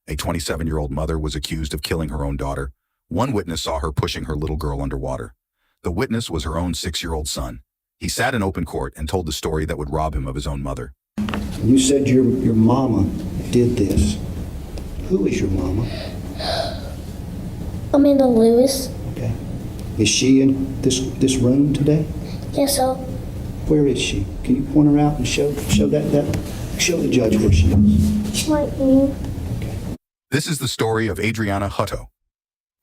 A 27-year-old mother was accused of killing her own daughter. One witness saw her pushing her little girl underwater. The witness was her own 6-year-old son. He sat in open court and told the story that would rob him of his own mother. You said your mama did this. Who is your mama? Amanda Lewis. Okay. Is she in this room today? Yes, sir. Where is she? Can you point her out and show the judge where she is? Right here. This is the story of Adrianna Hutto.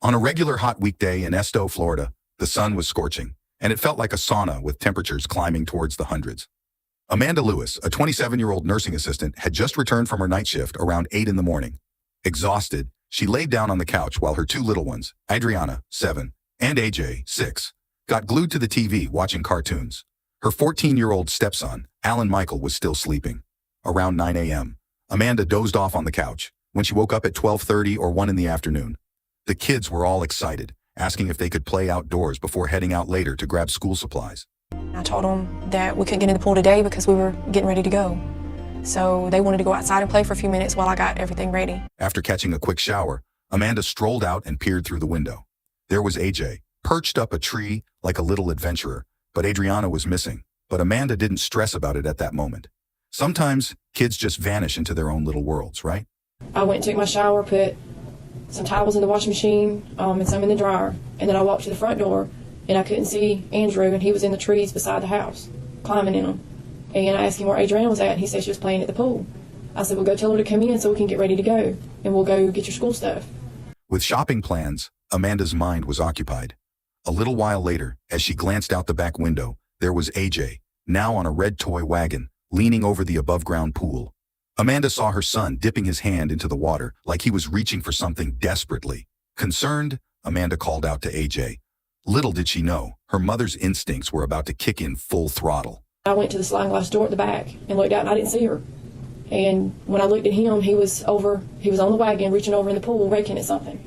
On a regular hot weekday in Esto, Florida, the sun was scorching, and it felt like a sauna with temperatures climbing towards the hundreds. Amanda Lewis, a 27-year-old nursing assistant, had just returned from her night shift around 8 in the morning. Exhausted, she laid down on the couch while her two little ones, Adrianna, 7, and AJ, 6, got glued to the TV watching cartoons. Her 14-year-old stepson, Alan Michael, was still sleeping. Around 9 a.m., Amanda dozed off on the couch. When she woke up at 12:30 or 1 in the afternoon, the kids were all excited, asking if they could play outdoors before heading out later to grab school supplies. I told them that we couldn't get in the pool today because we were getting ready to go. So they wanted to go outside and play for a few minutes while I got everything ready. After catching a quick shower, Amanda strolled out and peered through the window. There was AJ, perched up a tree like a little adventurer, but Adrianna was missing. But Amanda didn't stress about it at that moment. Sometimes kids just vanish into their own little worlds, right? I went and took my shower, put some towels in the washing machine and some in the dryer, and then I walked to the front door, and I couldn't see Andrew, and he was in the trees beside the house, climbing in them. And I asked him where Adrianna was at, and he said she was playing at the pool. I said, well, go tell her to come in so we can get ready to go, and we'll go get your school stuff. With shopping plans, Amanda's mind was occupied. A little while later, as she glanced out the back window, there was AJ, now on a red toy wagon, leaning over the above-ground pool. Amanda saw her son dipping his hand into the water like he was reaching for something desperately. Concerned, Amanda called out to AJ. Little did she know, her mother's instincts were about to kick in full throttle. I went to the sliding glass door at the back and looked out, and I didn't see her. And when I looked at him, he was on the wagon, reaching over in the pool, raking at something.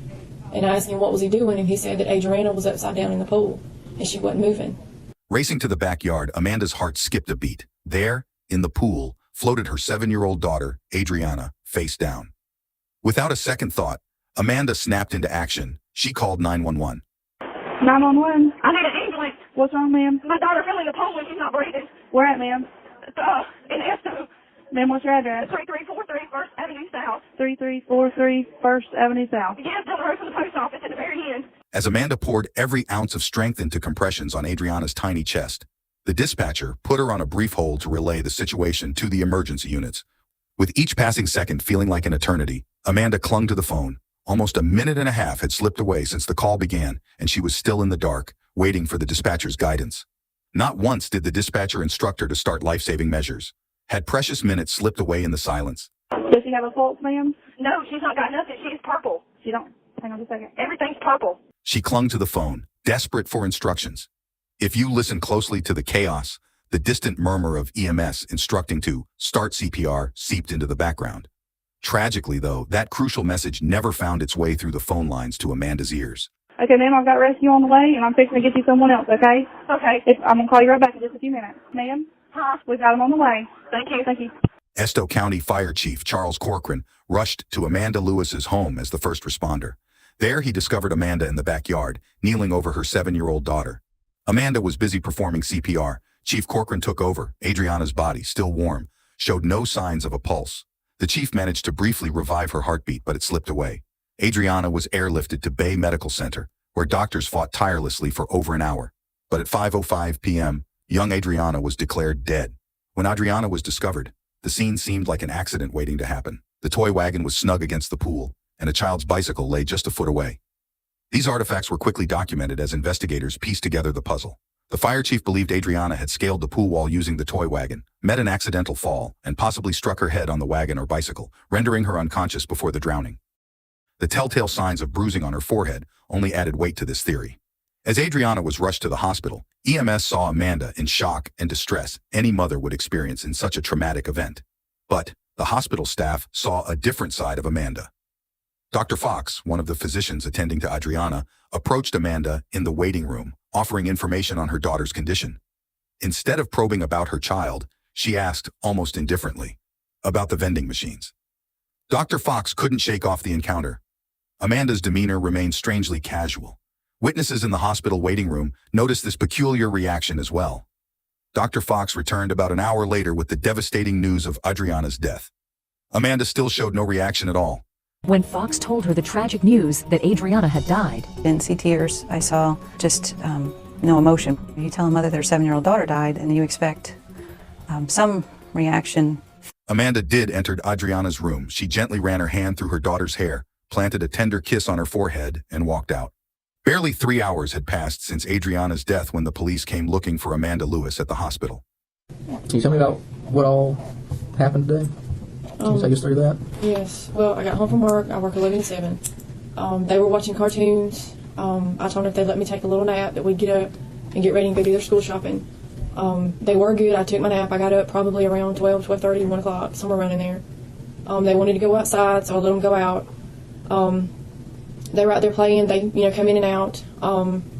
And I asked him what was he doing, and he said that Adrianna was upside down in the pool, and she wasn't moving. Racing to the backyard, Amanda's heart skipped a beat. There, in the pool, floated her 7-year-old daughter, Adrianna, face down. Without a second thought, Amanda snapped into action. She called 911. 911. I need an ambulance. What's wrong, ma'am? My daughter fell in the pool and she's not breathing. Where at, ma'am? In Esto, Ma'am, what's your address? 3343 First Avenue South. 3343 First Avenue South. Yes, down the road from the post office at the very end. As Amanda poured every ounce of strength into compressions on Adrianna's tiny chest, the dispatcher put her on a brief hold to relay the situation to the emergency units. With each passing second feeling like an eternity, Amanda clung to the phone. Almost a minute and a half had slipped away since the call began, and she was still in the dark, waiting for the dispatcher's guidance. Not once did the dispatcher instruct her to start life-saving measures. Had precious minutes slipped away in the silence. Does she have a pulse, ma'am? No, she's not got nothing. She's purple. She don't. Hang on a second. Everything's purple. She clung to the phone, desperate for instructions. If you listen closely to the chaos, the distant murmur of EMS instructing to start CPR seeped into the background. Tragically, though, that crucial message never found its way through the phone lines to Amanda's ears. Okay, ma'am, I've got rescue on the way, and I'm fixing to get you someone else, okay? Okay. I'm going to call you right back in just a few minutes. Ma'am? Huh? We've got him on the way. Thank you. Thank you. Esto County Fire Chief Charles Corcoran rushed to Amanda Lewis's home as the first responder. There, he discovered Amanda in the backyard, kneeling over her 7-year-old daughter. Amanda was busy performing CPR. Chief Corcoran took over. Adrianna's body, still warm, showed no signs of a pulse. The chief managed to briefly revive her heartbeat, but it slipped away. Adrianna was airlifted to Bay Medical Center, where doctors fought tirelessly for over an hour. But at 5:05 p.m., young Adrianna was declared dead. When Adrianna was discovered, the scene seemed like an accident waiting to happen. The toy wagon was snug against the pool, and a child's bicycle lay just a foot away. These artifacts were quickly documented as investigators pieced together the puzzle. The fire chief believed Adrianna had scaled the pool wall using the toy wagon, met an accidental fall, and possibly struck her head on the wagon or bicycle, rendering her unconscious before the drowning. The telltale signs of bruising on her forehead only added weight to this theory. As Adrianna was rushed to the hospital, EMS saw Amanda in shock and distress any mother would experience in such a traumatic event. But the hospital staff saw a different side of Amanda. Dr. Fox, one of the physicians attending to Adrianna, approached Amanda in the waiting room, offering information on her daughter's condition. Instead of probing about her child, she asked, almost indifferently, about the vending machines. Dr. Fox couldn't shake off the encounter. Amanda's demeanor remained strangely casual. Witnesses in the hospital waiting room noticed this peculiar reaction as well. Dr. Fox returned about an hour later with the devastating news of Adrianna's death. Amanda still showed no reaction at all. When Fox told her the tragic news that Adrianna had died, Didn't see tears. I saw just no emotion. You tell a mother their 7-year-old daughter died, and you expect some reaction. Amanda did enter Adrianna's room. She gently ran her hand through her daughter's hair, planted a tender kiss on her forehead, and walked out. Barely 3 hours had passed since Adrianna's death when the police came looking for Amanda Lewis at the hospital. Can you tell me about what all happened today? Can you take us through that? Yes. Well, I got home from work. I work 11 to 7. They were watching cartoons. I told them if they'd let me take a little nap that we'd get up and get ready and go do their school shopping. They were good. I took my nap. I got up probably around 12, 12:30, 1 o'clock, somewhere around in there. They wanted to go outside, so I let them go out. They were out there playing. They, come in and out.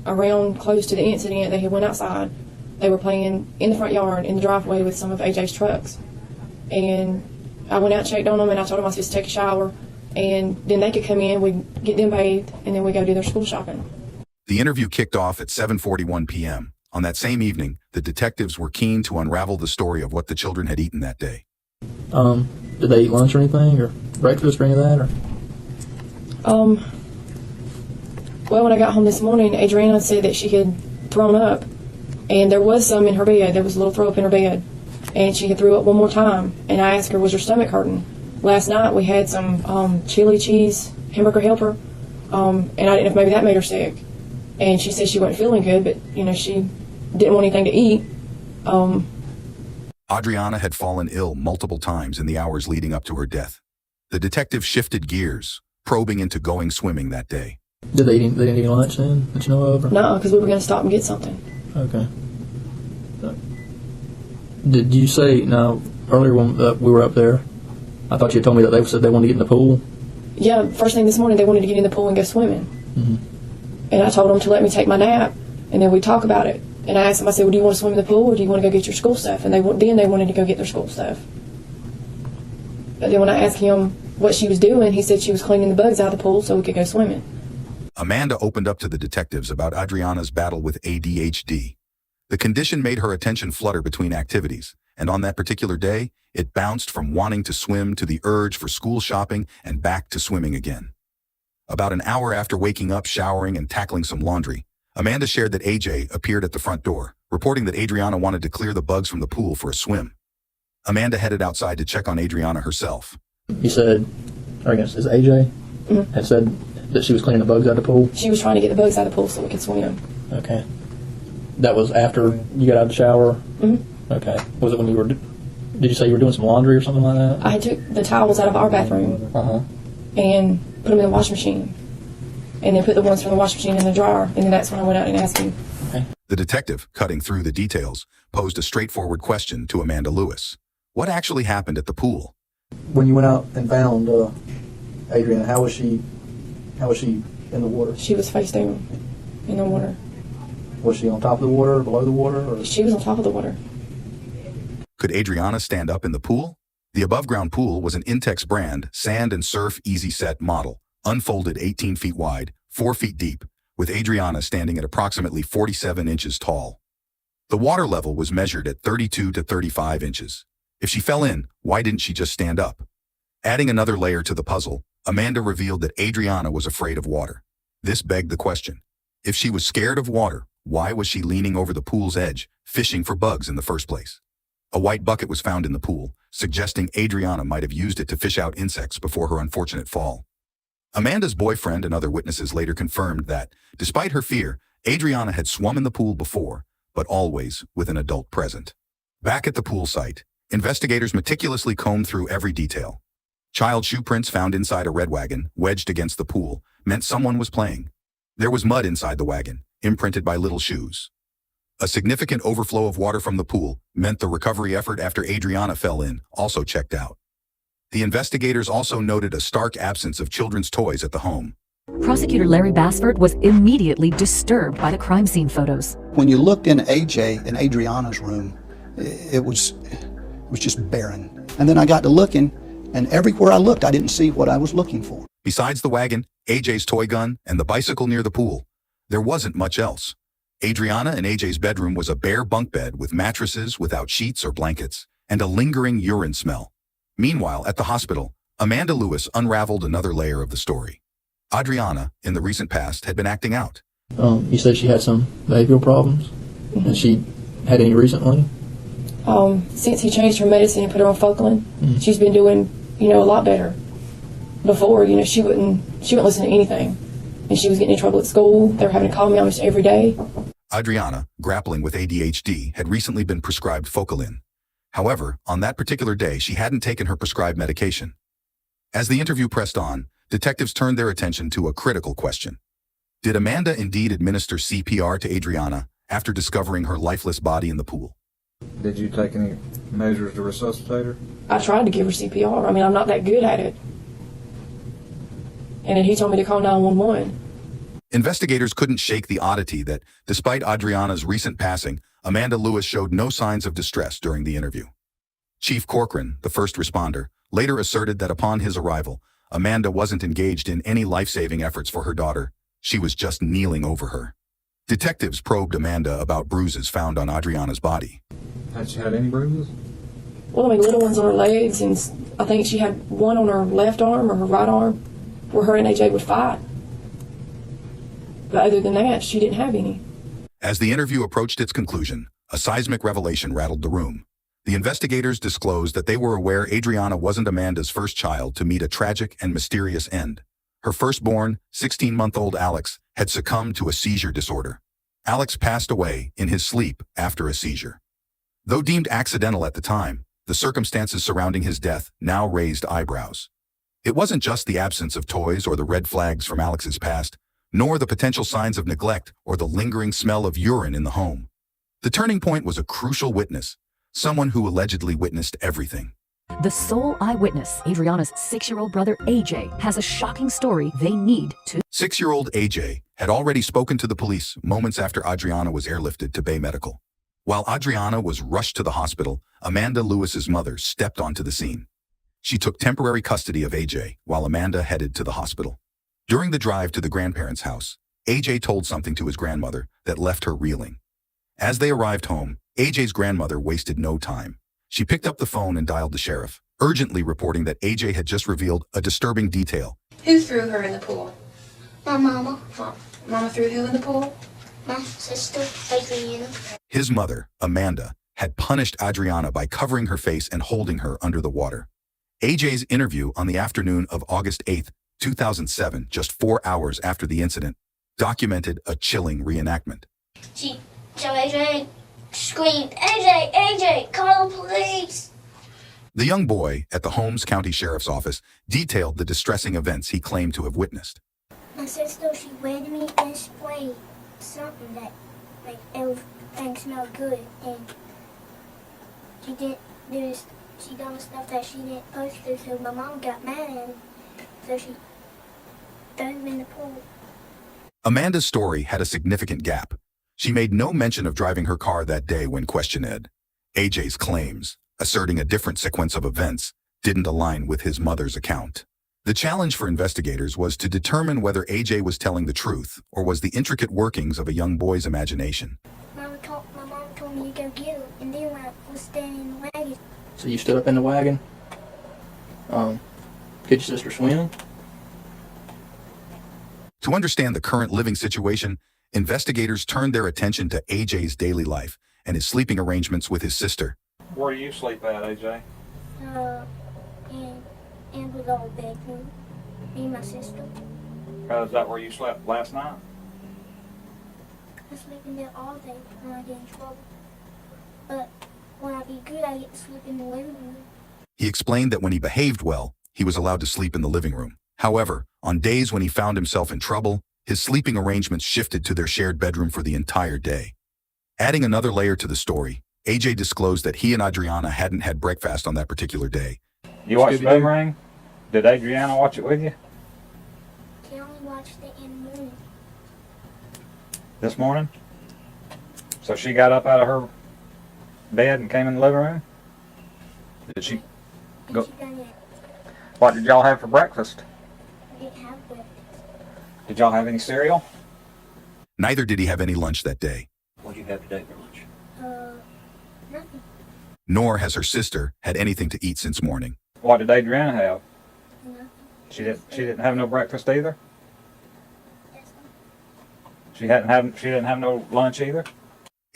Around close to the incident, they had went outside. They were playing in the front yard, in the driveway with some of AJ's trucks. And I went out and checked on them, and I told them I was supposed to take a shower. And then they could come in, we'd get them bathed, and then we'd go do their school shopping. The interview kicked off at 7:41 p.m. On that same evening, the detectives were keen to unravel the story of what the children had eaten that day. Did they eat lunch or anything, or breakfast or any of that? Or? Well, when I got home this morning, Adrianna said that she had thrown up, and there was some in her bed. There was a little throw up in her bed, and she had threw up one more time. And I asked her, was her stomach hurting? Last night we had some chili cheese hamburger helper, and I didn't know if maybe that made her sick. And she said she wasn't feeling good, but, she didn't want anything to eat. Adrianna had fallen ill multiple times in the hours leading up to her death. The detective shifted gears, probing into going swimming that day. Did they didn't eat lunch then, that you know of? Or? No, because we were going to stop and get something. Okay. Did you say, now, earlier when we were up there, I thought you had told me that they said they wanted to get in the pool? Yeah, first thing this morning they wanted to get in the pool and go swimming. Mm-hmm. And I told them to let me take my nap, and then we'd talk about it. And I asked them, I said, well, do you want to swim in the pool, or do you want to go get your school stuff? And they wanted to go get their school stuff. But then when I asked him what she was doing, he said she was cleaning the bugs out of the pool so we could go swimming. Amanda opened up to the detectives about Adrianna's battle with ADHD. The condition made her attention flutter between activities, and on that particular day, it bounced from wanting to swim to the urge for school shopping and back to swimming again. About an hour after waking up, showering, and tackling some laundry, Amanda shared that AJ appeared at the front door, reporting that Adrianna wanted to clear the bugs from the pool for a swim. Amanda headed outside to check on Adrianna herself. You said, I guess, is AJ, had said that she was cleaning the bugs out of the pool? She was trying to get the bugs out of the pool so we could swim. Okay. That was after you got out of the shower? Mm-hmm. Okay. Was it when you were, did you say you were doing some laundry or something like that? I took the towels out of our bathroom and put them in the washing machine, and then put the ones from the washing machine in the dryer, and then that's when I went out and asked him. Okay. The detective, cutting through the details, posed a straightforward question to Amanda Lewis. What actually happened at the pool? When you went out and found Adrianna, how was she in the water? She was face down in the water. Was she on top of the water, below the water? Or? She was on top of the water. Could Adrianna stand up in the pool? The above-ground pool was an Intex brand, sand and surf easy set model, unfolded 18 feet wide, 4 feet deep, with Adrianna standing at approximately 47 inches tall. The water level was measured at 32 to 35 inches. If she fell in, why didn't she just stand up? Adding another layer to the puzzle, Amanda revealed that Adrianna was afraid of water. This begged the question. If she was scared of water, why was she leaning over the pool's edge, fishing for bugs in the first place? A white bucket was found in the pool, suggesting Adrianna might have used it to fish out insects before her unfortunate fall. Amanda's boyfriend and other witnesses later confirmed that, despite her fear, Adrianna had swum in the pool before, but always with an adult present. Back at the pool site, investigators meticulously combed through every detail. Child shoe prints found inside a red wagon, wedged against the pool, meant someone was playing. There was mud inside the wagon, imprinted by little shoes. A significant overflow of water from the pool meant the recovery effort after Adrianna fell in also checked out. The investigators also noted a stark absence of children's toys at the home. Prosecutor Larry Bassford was immediately disturbed by the crime scene photos. When you looked in AJ and Adrianna's room, it was just barren. And then I got to looking, And everywhere I looked, I didn't see what I was looking for. Besides the wagon, AJ's toy gun, and the bicycle near the pool, there wasn't much else. Adrianna and AJ's bedroom was a bare bunk bed with mattresses without sheets or blankets, and a lingering urine smell. Meanwhile, at the hospital, Amanda Lewis unraveled another layer of the story. Adrianna, in the recent past, had been acting out. You said she had some behavioral problems, and she had any recently? Since he changed her medicine and put her on Focalin, she's been doing, a lot better. Before, she wouldn't listen to anything. And she was getting in trouble at school. They were having to call me almost every day. Adrianna, grappling with ADHD, had recently been prescribed Focalin. However, on that particular day, she hadn't taken her prescribed medication. As the interview pressed on, detectives turned their attention to a critical question. Did Amanda indeed administer CPR to Adrianna after discovering her lifeless body in the pool? Did you take any measures to resuscitate her? I tried to give her CPR. I'm not that good at it. And then he told me to call 911. Investigators couldn't shake the oddity that, despite Adrianna's recent passing, Amanda Lewis showed no signs of distress during the interview. Chief Corcoran, the first responder, later asserted that upon his arrival, Amanda wasn't engaged in any life-saving efforts for her daughter. She was just kneeling over her. Detectives probed Amanda about bruises found on Adrianna's body. Had she had any bruises? Well, little ones on her legs, and I think she had one on her left arm or her right arm where her and AJ would fight. But other than that, she didn't have any. As the interview approached its conclusion, a seismic revelation rattled the room. The investigators disclosed that they were aware Adrianna wasn't Amanda's first child to meet a tragic and mysterious end. Her firstborn, 16-month-old Alex, had succumbed to a seizure disorder. Alex passed away in his sleep after a seizure. Though deemed accidental at the time, the circumstances surrounding his death now raised eyebrows. It wasn't just the absence of toys or the red flags from Alex's past, nor the potential signs of neglect or the lingering smell of urine in the home. The turning point was a crucial witness, someone who allegedly witnessed everything. The sole eyewitness, Adrianna's 6-year-old brother AJ, has a shocking story they need to. 6-year-old AJ had already spoken to the police moments after Adrianna was airlifted to Bay Medical. While Adrianna was rushed to the hospital, Amanda Lewis's mother stepped onto the scene. She took temporary custody of AJ while Amanda headed to the hospital. During the drive to the grandparents' house, AJ told something to his grandmother that left her reeling. As they arrived home, AJ's grandmother wasted no time. She picked up the phone and dialed the sheriff, urgently reporting that AJ had just revealed a disturbing detail. Who threw her in the pool? My mama. Mama threw who in the pool? My sister, Adrianna. His mother, Amanda, had punished Adrianna by covering her face and holding her under the water. AJ's interview on the afternoon of August 8, 2007, just 4 hours after the incident, documented a chilling reenactment. So AJ screamed, AJ, call the police. The young boy at the Holmes County Sheriff's Office detailed the distressing events he claimed to have witnessed. My sister, she wet me and sprayed something that, everything smelled good. And she didn't do this. She done stuff that she didn't supposed to, so my mom got mad at her. So she threw him in the pool. Amanda's story had a significant gap. She made no mention of driving her car that day when questioned. AJ's claims, asserting a different sequence of events, didn't align with his mother's account. The challenge for investigators was to determine whether AJ was telling the truth or was the intricate workings of a young boy's imagination. My mom told me to go get her, and then when I was standing in the wagon. So you stood up in the wagon? Could your sister swim? To understand the current living situation, investigators turned their attention to AJ's daily life and his sleeping arrangements with his sister. Where do you sleep at, AJ? In the little bedroom. Me and my sister. Is that where you slept last night? I sleep in there all day when I get in trouble. But when I be good, I get to sleep in the living room. He explained that when he behaved well, he was allowed to sleep in the living room. However, on days when he found himself in trouble, his sleeping arrangements shifted to their shared bedroom for the entire day. Adding another layer to the story, AJ disclosed that he and Adrianna hadn't had breakfast on that particular day. You watched Boomerang? Did Adrianna watch it with you? She only watched it in the morning. This morning? So she got up out of her bed and came in the living room? Did she And go? she done that. What did y'all have for breakfast? I didn't have breakfast. Did y'all have any cereal? Neither did he have any lunch that day. What did you have today for lunch? Nothing. Nor has her sister had anything to eat since morning. What did Adrianna have? Nothing. She didn't have no breakfast either? Yes, She didn't have no lunch either?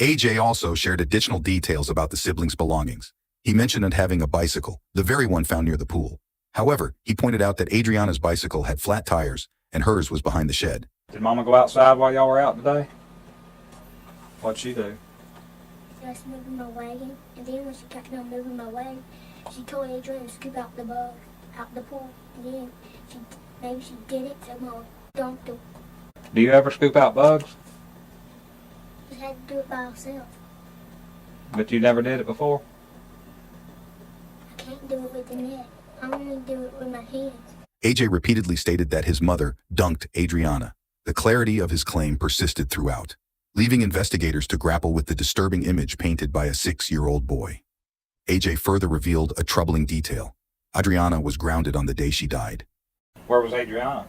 AJ also shared additional details about the siblings' belongings. He mentioned having a bicycle, the very one found near the pool. However, he pointed out that Adrianna's bicycle had flat tires and hers was behind the shed. Did Mama go outside while y'all were out today? What'd she do? she was moving my wagon, and then when she got done moving my wagon, she told Adrian to scoop out the bug out the pool. And then maybe she did it, so Mom dumped them. Do you ever scoop out bugs? She had to do it by herself. But you never did it before? I can't do it with the net. I only do it with my hands. AJ repeatedly stated that his mother dunked Adrianna. The clarity of his claim persisted throughout, leaving investigators to grapple with the disturbing image painted by a 6-year-old boy. AJ further revealed a troubling detail. Adrianna was grounded on the day she died. Where was Adrianna?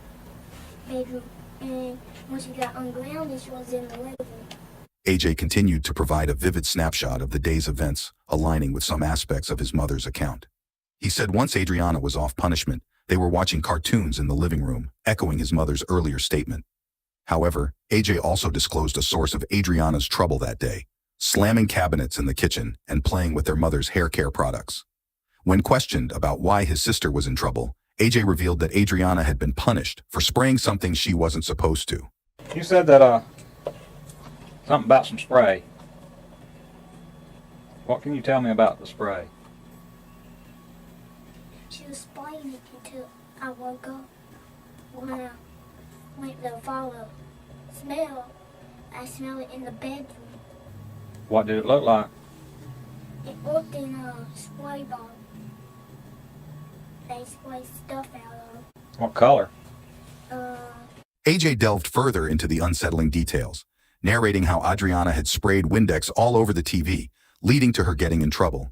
Bedroom. And when she got ungrounded, she was in the living room. AJ continued to provide a vivid snapshot of the day's events, aligning with some aspects of his mother's account. He said once Adrianna was off punishment, they were watching cartoons in the living room, echoing his mother's earlier statement. However, AJ also disclosed a source of Adrianna's trouble that day, slamming cabinets in the kitchen and playing with their mother's hair care products. When questioned about why his sister was in trouble, AJ revealed that Adrianna had been punished for spraying something she wasn't supposed to. You said that, something about some spray. What can you tell me about the spray? She was spraying it until I woke up. When I went to follow smell, I smelled it in the bedroom. What did it look like? It looked in a spray bottle. They spray stuff out of. What color? AJ delved further into the unsettling details, narrating how Adrianna had sprayed Windex all over the TV, leading to her getting in trouble.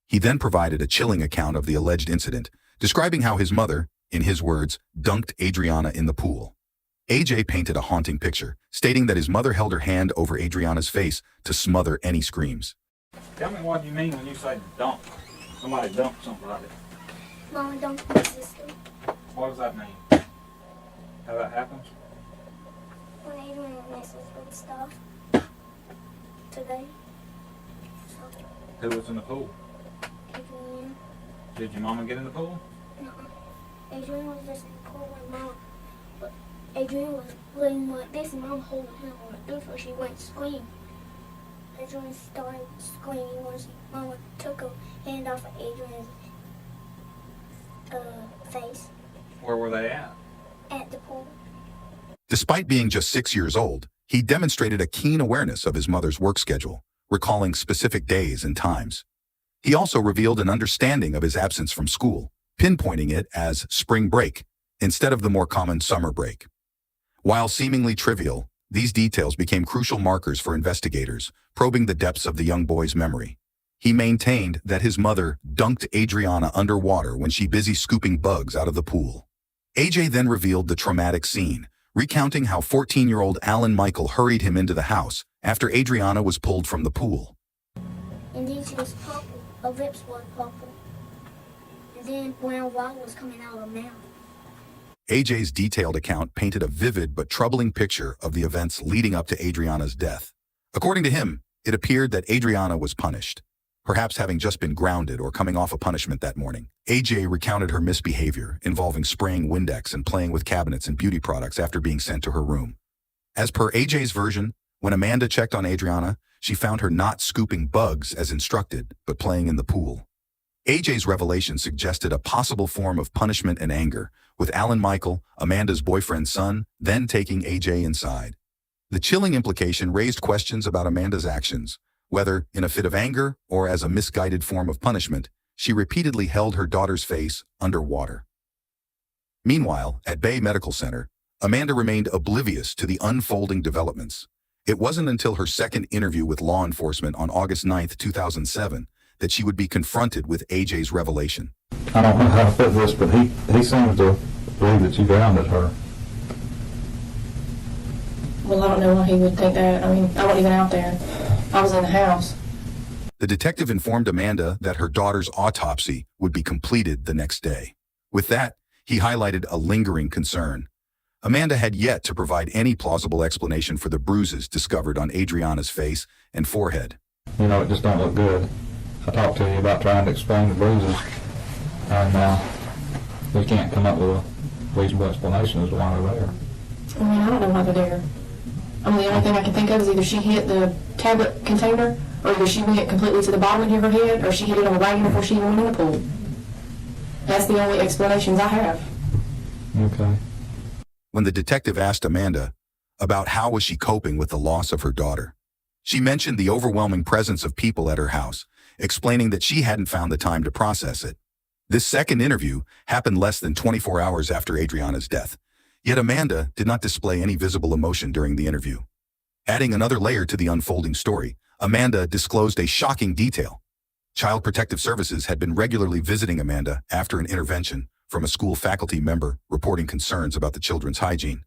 He then provided a chilling account of the alleged incident, describing how his mother, in his words, dunked Adrianna in the pool. AJ painted a haunting picture, stating that his mother held her hand over Adrianna's face to smother any screams. Tell me what you mean when you say dunk. Somebody dumped somebody. Mama dumped my sister. What does that mean? How that happens? When Adrian messes with stuff today. So, Who was in the pool? Adrian. Did your mama get in the pool? No. Adrian was just in the pool with Mom. But Adrian was laying like this and Mom holding him like this when she went to scream. Adrian started screaming when Mama took her hand off of Adrian's face Where were they at? at the pool. Despite being just 6 years old, he demonstrated a keen awareness of his mother's work schedule, recalling specific days and times. He also revealed an understanding of his absence from school, pinpointing it as spring break instead of the more common summer break. While seemingly trivial, these details became crucial markers for investigators, probing the depths of the young boy's memory. He maintained that his mother dunked Adrianna underwater when she busy scooping bugs out of the pool. AJ then revealed the traumatic scene, recounting how 14-year-old Alan Michael hurried him into the house after Adrianna was pulled from the pool. And then she was purple. Her lips were purple. And then brown water was coming out of her mouth. AJ's detailed account painted a vivid but troubling picture of the events leading up to Adrianna's death. According to him, it appeared that Adrianna was punished, perhaps having just been grounded or coming off a punishment that morning. AJ recounted her misbehavior, involving spraying Windex and playing with cabinets and beauty products after being sent to her room. As per AJ's version, when Amanda checked on Adrianna, she found her not scooping bugs as instructed, but playing in the pool. AJ's revelation suggested a possible form of punishment and anger, with Alan Michael, Amanda's boyfriend's son, then taking AJ inside. The chilling implication raised questions about Amanda's actions, whether in a fit of anger or as a misguided form of punishment. She repeatedly held her daughter's face underwater. Meanwhile, at Bay Medical Center, Amanda remained oblivious to the unfolding developments. It wasn't until her second interview with law enforcement on August 9, 2007, that she would be confronted with AJ's revelation. I don't know how to put this, but he seems to believe that you grounded her. Well, I don't know why he would think that. I mean, I wasn't even out there. I was in the house. The detective informed Amanda that her daughter's autopsy would be completed the next day. With that, he highlighted a lingering concern. Amanda had yet to provide any plausible explanation for the bruises discovered on Adrianna's face and forehead. You know, it just don't look good. I talked to you about trying to explain the bruises, and we can't come up with a reasonable explanation as to why they're there. I mean, I don't know why they're there. I mean, the only thing I can think of is either she hit the tablet container, or either she went completely to the bottom of her head, or she hit it on the wagon before she even went in the pool. That's the only explanations I have. Okay. When the detective asked Amanda about how was she coping with the loss of her daughter, she mentioned the overwhelming presence of people at her house, explaining that she hadn't found the time to process it. This second interview happened less than 24 hours after Adrianna's death, yet Amanda did not display any visible emotion during the interview. Adding another layer to the unfolding story, Amanda disclosed a shocking detail. Child Protective Services had been regularly visiting Amanda after an intervention from a school faculty member reporting concerns about the children's hygiene.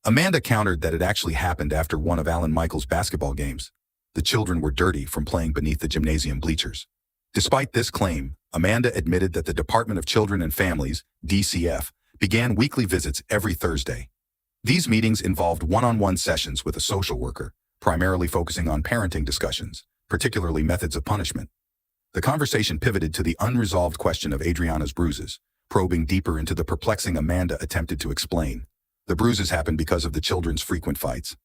Amanda countered that it actually happened after one of Alan Michael's basketball games. The children were dirty from playing beneath the gymnasium bleachers. Despite this claim, Amanda admitted that the Department of Children and Families, DCF, began weekly visits every Thursday. These meetings involved one-on-one sessions with a social worker, primarily focusing on parenting discussions, particularly methods of punishment. The conversation pivoted to the unresolved question of Adrianna's bruises, probing deeper into the perplexing Amanda attempted to explain. The bruises happened because of the children's frequent fights.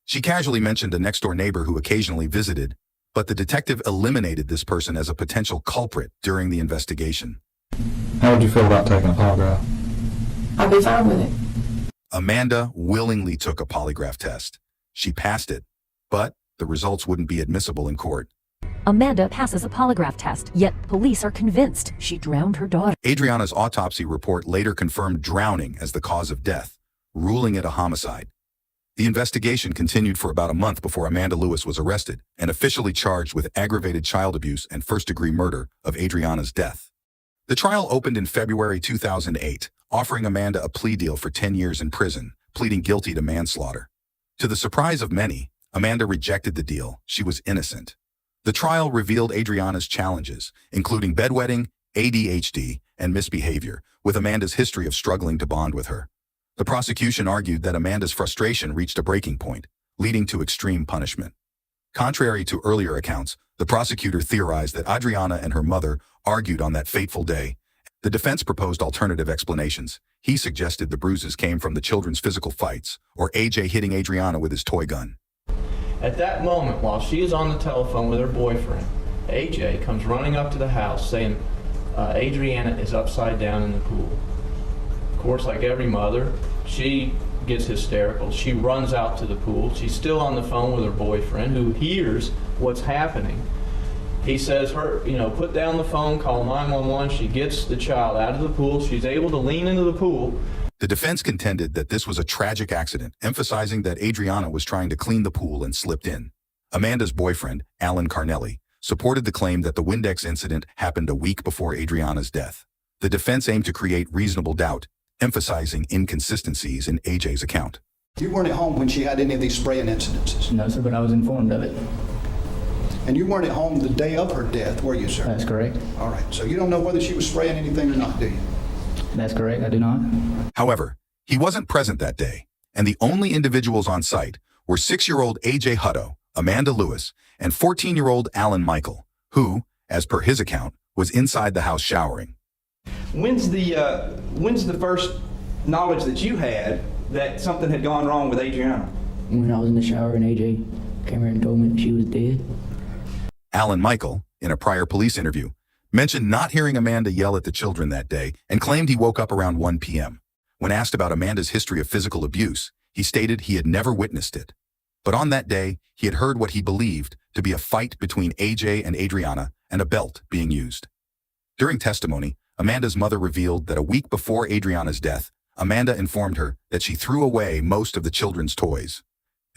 She casually mentioned a next-door neighbor who occasionally visited, but the detective eliminated this person as a potential culprit during the investigation. How would you feel about taking a polygraph? I'd be fine with it. Amanda willingly took a polygraph test. She passed it, but the results wouldn't be admissible in court. Amanda passes a polygraph test, yet police are convinced she drowned her daughter. Adrianna's autopsy report later confirmed drowning as the cause of death, ruling it a homicide. The investigation continued for about a month before Amanda Lewis was arrested and officially charged with aggravated child abuse and first-degree murder of Adrianna's death. The trial opened in February 2008, offering Amanda a plea deal for 10 years in prison, pleading guilty to manslaughter. To the surprise of many, Amanda rejected the deal. She was innocent. The trial revealed Adrianna's challenges, including bedwetting, ADHD, and misbehavior, with Amanda's history of struggling to bond with her. The prosecution argued that Amanda's frustration reached a breaking point, leading to extreme punishment. Contrary to earlier accounts, the prosecutor theorized that Adrianna and her mother argued on that fateful day. The defense proposed alternative explanations. He suggested the bruises came from the children's physical fights, or AJ hitting Adrianna with his toy gun. At that moment, while she is on the telephone with her boyfriend, AJ comes running up to the house saying Adrianna is upside down in the pool. Of course, like every mother, she gets hysterical. She runs out to the pool. She's still on the phone with her boyfriend, who hears what's happening. He says, put down the phone, call 911. She gets the child out of the pool. She's able to lean into the pool. The defense contended that this was a tragic accident, emphasizing that Adrianna was trying to clean the pool and slipped in. Amanda's boyfriend, Alan Carnelli, supported the claim that the Windex incident happened a week before Adrianna's death. The defense aimed to create reasonable doubt, emphasizing inconsistencies in AJ's account. You weren't at home when she had any of these spraying incidences? No, sir, but I was informed of it. And you weren't at home the day of her death, were you, sir? That's correct. All right, so you don't know whether she was spraying anything or not, do you? That's correct, I do not. However, he wasn't present that day, and the only individuals on site were 6-year-old AJ Hutto, Amanda Lewis, and 14-year-old Alan Michael, who, as per his account, was inside the house showering. When's the first knowledge that you had that something had gone wrong with Adrianna? When I was in the shower and AJ came here and told me that she was dead. Alan Michael, in a prior police interview, mentioned not hearing Amanda yell at the children that day and claimed he woke up around 1 p.m. When asked about Amanda's history of physical abuse, he stated he had never witnessed it. But on that day, he had heard what he believed to be a fight between AJ and Adrianna and a belt being used. During testimony, Amanda's mother revealed that a week before Adrianna's death, Amanda informed her that she threw away most of the children's toys.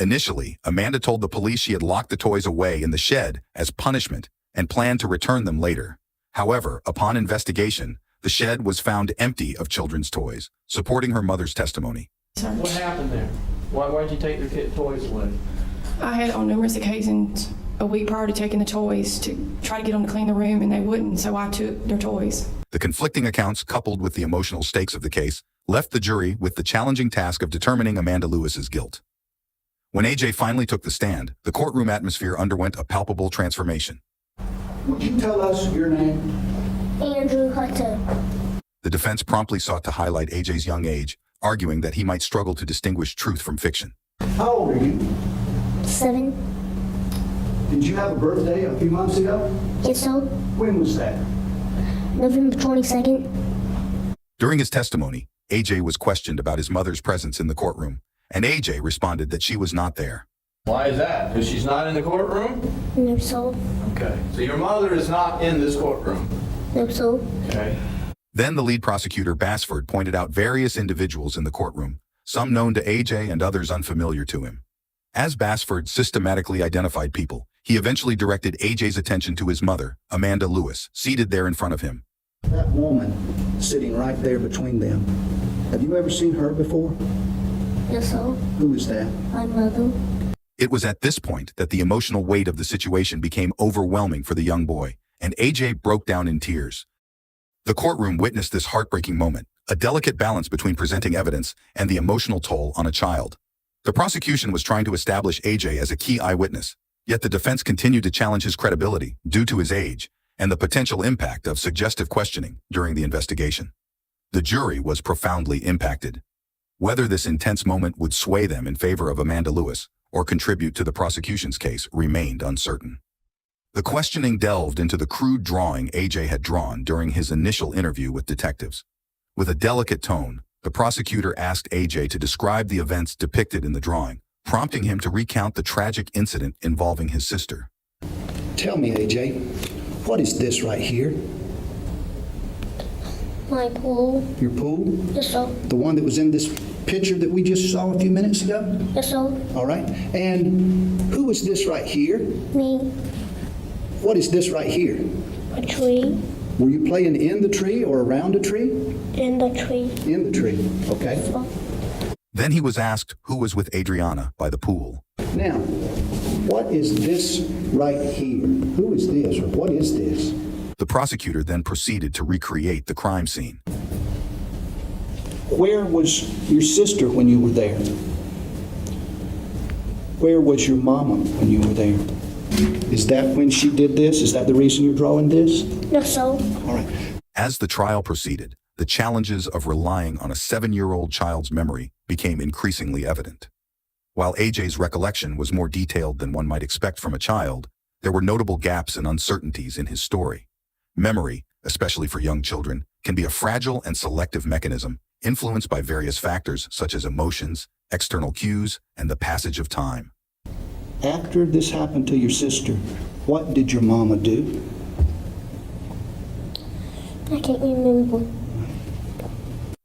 Initially, Amanda told the police she had locked the toys away in the shed as punishment and planned to return them later. However, upon investigation, The shed was found empty of children's toys, supporting her mother's testimony. What happened there? Why'd you take their toys away? I had on numerous occasions a week prior to taking the toys to try to get them to clean the room, and they wouldn't, so I took their toys. The conflicting accounts, coupled with the emotional stakes of the case, left the jury with the challenging task of determining Amanda Lewis's guilt. When AJ finally took the stand, the courtroom atmosphere underwent a palpable transformation. Would you tell us your name? Andrew Hutto. The defense promptly sought to highlight AJ's young age, arguing that he might struggle to distinguish truth from fiction. How old are you? 7. Did you have a birthday a few months ago? Yes, so. When was that? November 22nd. During his testimony, AJ was questioned about his mother's presence in the courtroom, and AJ responded that she was not there. Why is that? Because she's not in the courtroom? No, so. Okay. So your mother is not in this courtroom? No, so. Okay. Then the lead prosecutor, Bassford, pointed out various individuals in the courtroom, some known to AJ and others unfamiliar to him. As Bassford systematically identified people, he eventually directed AJ's attention to his mother, Amanda Lewis, seated there in front of him. That woman sitting right there between them. Have you ever seen her before? Yes, so. Who is that? My mother. It was at this point that the emotional weight of the situation became overwhelming for the young boy, and AJ broke down in tears. The courtroom witnessed this heartbreaking moment, a delicate balance between presenting evidence and the emotional toll on a child. The prosecution was trying to establish AJ as a key eyewitness, yet the defense continued to challenge his credibility due to his age and the potential impact of suggestive questioning during the investigation. The jury was profoundly impacted. Whether this intense moment would sway them in favor of Amanda Lewis or contribute to the prosecution's case remained uncertain. The questioning delved into the crude drawing AJ had drawn during his initial interview with detectives. With a delicate tone, the prosecutor asked AJ to describe the events depicted in the drawing, prompting him to recount the tragic incident involving his sister. Tell me, AJ, what is this right here? My pool. Your pool? Yes, so. The one that was in this picture that we just saw a few minutes ago? Yes, so. All right. And who is this right here? Me. What is this right here? A tree. Were you playing in the tree or around a tree? In the tree. In the tree. Okay. So. Then he was asked who was with Adrianna by the pool. Now, what is this right here? Who is this, or what is this? The prosecutor then proceeded to recreate the crime scene. Where was your sister when you were there? Where was your mama when you were there? Is that when she did this? Is that the reason you're drawing this? Yes, so. All right. As the trial proceeded, the challenges of relying on a 7-year-old child's memory became increasingly evident. While AJ's recollection was more detailed than one might expect from a child, there were notable gaps and uncertainties in his story. Memory, especially for young children, can be a fragile and selective mechanism, influenced by various factors such as emotions, external cues, and the passage of time. After this happened to your sister, what did your mama do? I can't remember.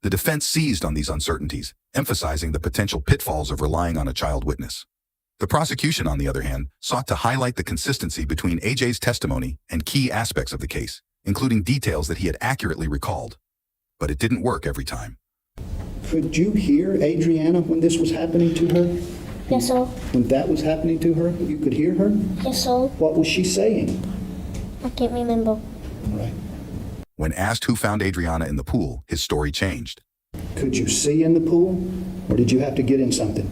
The defense seized on these uncertainties, emphasizing the potential pitfalls of relying on a child witness. The prosecution, on the other hand, sought to highlight the consistency between AJ's testimony and key aspects of the case, including details that he had accurately recalled. But it didn't work every time. Could you hear Adrianna when this was happening to her? Yes, so. When that was happening to her, you could hear her? Yes, so. What was she saying? I can't remember. All right. When asked who found Adrianna in the pool, his story changed. Could you see in the pool, or did you have to get in something?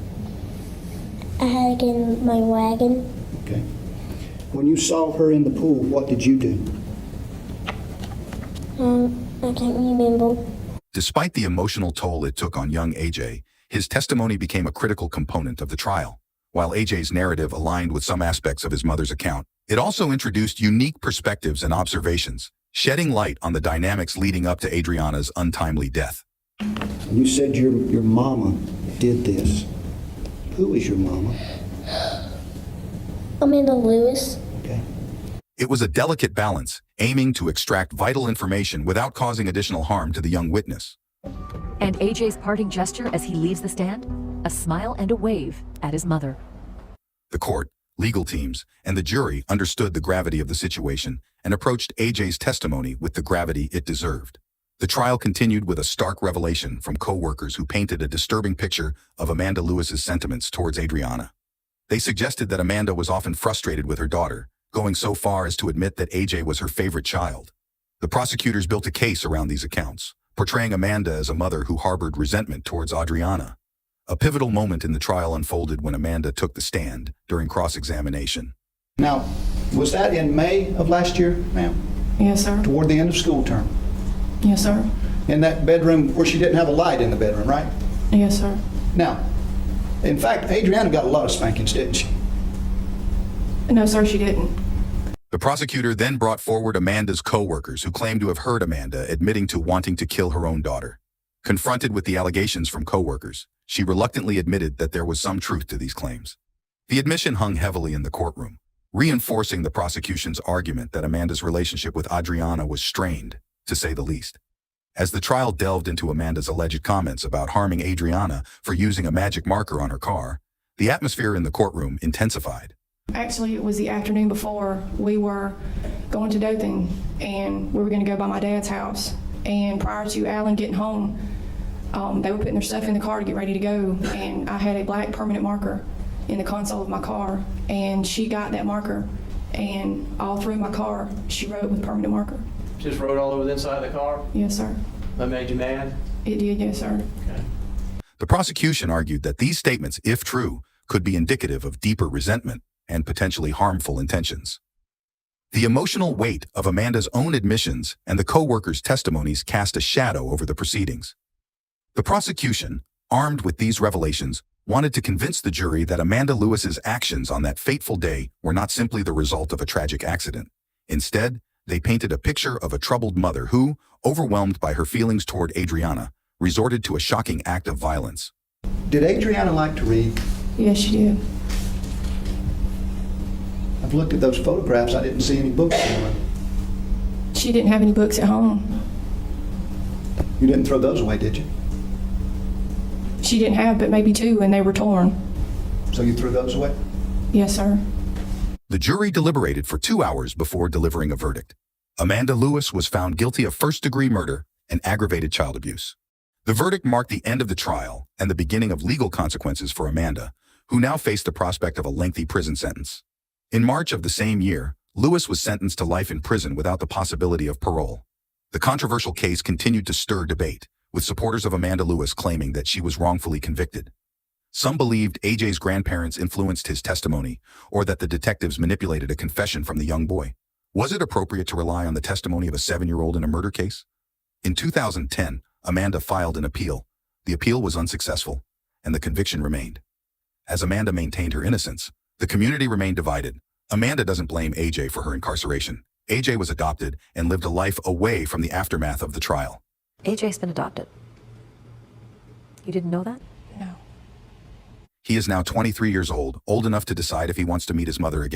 I had to get in my wagon. Okay. When you saw her in the pool, what did you do? I can't remember. Despite the emotional toll it took on young AJ, his testimony became a critical component of the trial. While AJ's narrative aligned with some aspects of his mother's account, it also introduced unique perspectives and observations, shedding light on the dynamics leading up to Adrianna's untimely death. You said your mama did this. Who is your mama? Amanda Lewis. Okay. It was a delicate balance, aiming to extract vital information without causing additional harm to the young witness. And AJ's parting gesture as he leaves the stand? A smile and a wave at his mother. The court, legal teams, and the jury understood the gravity of the situation and approached AJ's testimony with the gravity it deserved. The trial continued with a stark revelation from co-workers who painted a disturbing picture of Amanda Lewis's sentiments towards Adrianna. They suggested that Amanda was often frustrated with her daughter, going so far as to admit that AJ was her favorite child. The prosecutors built a case around these accounts, portraying Amanda as a mother who harbored resentment towards Adrianna. A pivotal moment in the trial unfolded when Amanda took the stand during cross-examination. Now, was that in May of last year, ma'am? Yes, sir. Toward the end of school term? Yes, sir. In that bedroom where she didn't have a light in the bedroom, right? Yes, sir. Now, in fact, Adrianna got a lot of spankings, didn't she? No, sir, she didn't. The prosecutor then brought forward Amanda's co-workers who claimed to have heard Amanda admitting to wanting to kill her own daughter. Confronted with the allegations from co-workers, she reluctantly admitted that there was some truth to these claims. The admission hung heavily in the courtroom, reinforcing the prosecution's argument that Amanda's relationship with Adrianna was strained, to say the least. As the trial delved into Amanda's alleged comments about harming Adrianna for using a magic marker on her car, the atmosphere in the courtroom intensified. Actually, it was the afternoon before we were going to Dothan, and we were going to go by my dad's house. And prior to Alan getting home, they were putting their stuff in the car to get ready to go, and I had a black permanent marker in the console of my car, and she got that marker, and all through my car, she wrote with permanent marker. Just wrote all over the inside of the car? Yes, sir. That made you mad? It did, yes, sir. Okay. The prosecution argued that these statements, if true, could be indicative of deeper resentment and potentially harmful intentions. The emotional weight of Amanda's own admissions and the co-workers' testimonies cast a shadow over the proceedings. The prosecution, armed with these revelations, wanted to convince the jury that Amanda Lewis's actions on that fateful day were not simply the result of a tragic accident. Instead, they painted a picture of a troubled mother who, overwhelmed by her feelings toward Adrianna, resorted to a shocking act of violence. Did Adrianna like to read? Yes, she did. I've looked at those photographs. I didn't see any books in them. She didn't have any books at home. You didn't throw those away, did you? She didn't have but maybe two, and they were torn. So you threw those away? Yes, sir. The jury deliberated for 2 hours before delivering a verdict. Amanda Lewis was found guilty of first-degree murder and aggravated child abuse. The verdict marked the end of the trial and the beginning of legal consequences for Amanda, who now faced the prospect of a lengthy prison sentence. In March of the same year, Lewis was sentenced to life in prison without the possibility of parole. The controversial case continued to stir debate, with supporters of Amanda Lewis claiming that she was wrongfully convicted. Some believed AJ's grandparents influenced his testimony, or that the detectives manipulated a confession from the young boy. Was it appropriate to rely on the testimony of a 7-year-old in a murder case? In 2010, Amanda filed an appeal. The appeal was unsuccessful, and the conviction remained. As Amanda maintained her innocence, the community remained divided. Amanda doesn't blame AJ for her incarceration. AJ was adopted and lived a life away from the aftermath of the trial. AJ's been adopted. You didn't know that? No. He is now 23 years old enough to decide if he wants to meet his mother again.